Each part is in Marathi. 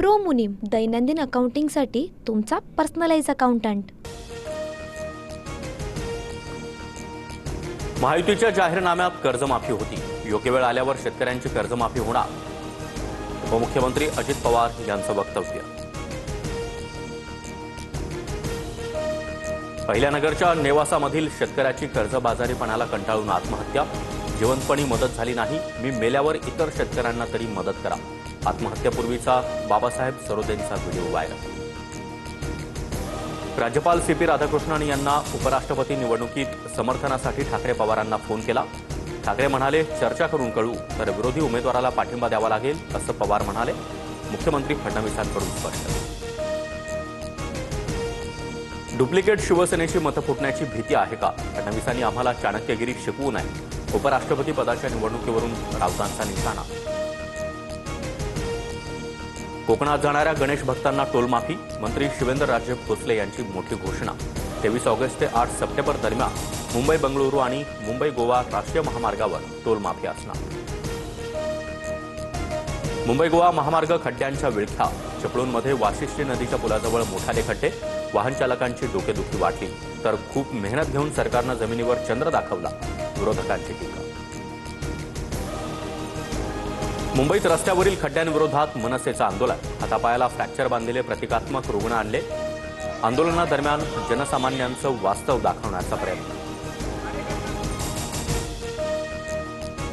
प्रो मुनीम, दैनंदिन अकाउंटिंगसाठी तुमचा पर्सनलाइज अकाउंटंट। महायुतीच्या जाहीरनाम्यात कर्जमाफी होती, योग्य वेळ आल्यावर शेतकऱ्यांची कर्जमाफी होणार, उपमुख्यमंत्री अजित पवार यांचं वक्तव्य। अहिल्यानगरच्या नेवासामधील शेतकऱ्याची कर्जबाजारीपणाला कंटाळून आत्महत्या, जिवंतपणी मदत झाली नाही, मी मेल्यावर इतर शेतकऱ्यांना तरी मदत करा, आत्महत्येपूर्वीचा बाबासाहेब सरोदेंचा व्हिडिओ व्हायरल। राज्यपाल सीपी राधाकृष्णन यांना उपराष्ट्रपती निवडणुकीत समर्थनासाठी ठाकरे पवारांना फोन केला। ठाकरे म्हणाले, चर्चा करून कळू तर विरोधी उमेदवाराला पाठिंबा द्यावा लागेल असं पवार म्हणाले। मुख्यमंत्री फडणवीसांकडून स्पष्ट। डुप्लिकेट शिवसेनेची मतं फुटण्याची भीती आहे का? फडणवीसांनी आम्हाला चाणक्यगिरी शिकवू नये, उपराष्ट्रपती पदाच्या निवडणुकीवरून राऊतांचा निशाणा। कोकणात जाणाऱ्या गणेश भक्तांना टोलमाफी, मंत्री शिवेंद्रराजे भोसले यांची मोठी घोषणा। 23 ऑगस्ट ते 8 सप्टेंबर दरम्यान मुंबई बंगळुरू आणि मुंबई गोवा राष्ट्रीय महामार्गावर टोलमाफी असणार। मुंबई गोवा महामार्ग खड्ड्यांच्या विळख्या, चिपळूणमध्ये वाशिष्ठी नदीच्या पुलाजवळ मोठाले खड्डे, वाहन चालकांची डोकेदुखी वाटली, तर खूप मेहनत घेऊन सरकारनं जमिनीवर चंद्र दाखवला, विरोधकांची टीका। मुंबईत रस्त्यावरील खड्ड्यांविरोधात मनसेचं आंदोलन, हातापायाला फ्रॅक्चर बांधलेले प्रतिकात्मक रुग्ण आणले, आंदोलनादरम्यान जनसामान्यांचं वास्तव दाखवण्याचा प्रयत्न।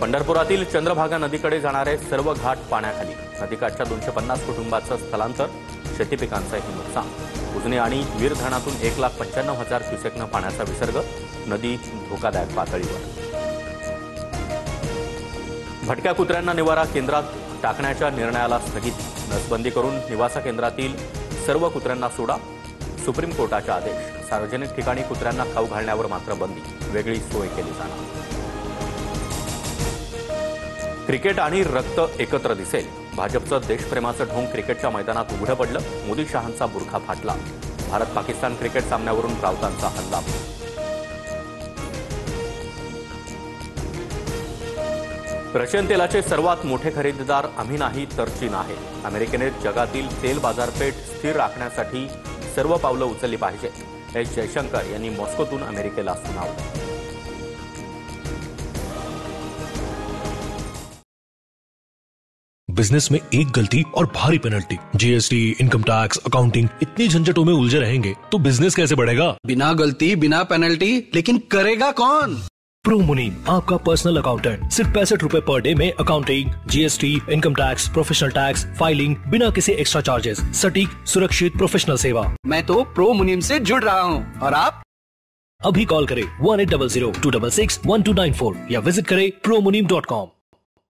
पंढरपुरातील चंद्रभागा नदीकडे जाणारे सर्व घाट पाण्याखाली, नदीकाठच्या 250 कुटुंबांचं स्थलांतर, शेती पिकांचंही नुकसान। उजनी आणि वीर धरणातून 1,95,000 क्युसेकनं पाण्याचा विसर्ग, नदी धोकादायक पातळीवर। भटक्या कुत्र्यांना निवारा केंद्रात टाकण्याच्या निर्णयाला स्थगिती, नसबंदी करून निवासा केंद्रातील सर्व कुत्र्यांना सोडा, सुप्रीम कोर्टाचा आदेश। सार्वजनिक ठिकाणी कुत्र्यांना खाऊ घालण्यावर मात्र बंदी, वेगळी सोय केली जाणार। क्रिकेट आणि रक्त एकत्र दिसेल, भाजपचं देशप्रेमाचं ढोंग क्रिकेटच्या मैदानात उघडं पडलं, मोदी शहांचा बुरखा फाटला, भारत पाकिस्तान क्रिकेट सामन्यावरून राऊतांचा हल्ला। रशियन तेलाचे सर्वात मोठे खरेदीदार आम्ही नाही तर चीन आहे। अमेरिकेने जगातील तेल बाजारपेठ स्थिर राखण्यासाठी सर्व पावलं उचलली पाहिजेत, एस जयशंकर यांनी मॉस्कोतून अमेरिकेला सुनावलं। बिजनेस में एक गलती और भारी penalty, GST, income tax, accounting, इतनी झंझटों में उलझे रहेंगे तो बिजनेस कैसे बढ़ेगा? बिना गलती, बिना पेनल्टी, लेकिन करेगा कौन? प्रो मुनीम, आपका पर्सनल अकाउंटेंट, सिर्फ 65 रुपए पर डे में accounting, GST, income tax, professional tax, filing, बिना किसी एक्स्ट्रा चार्जेस, सटीक, सुरक्षित, प्रोफेशनल सेवा। मैं तो प्रो मुनीम से जुड़ रहा हूँ, और आप? अभी कॉल करें 1800 266 1294 या विजिट करें promunim.com।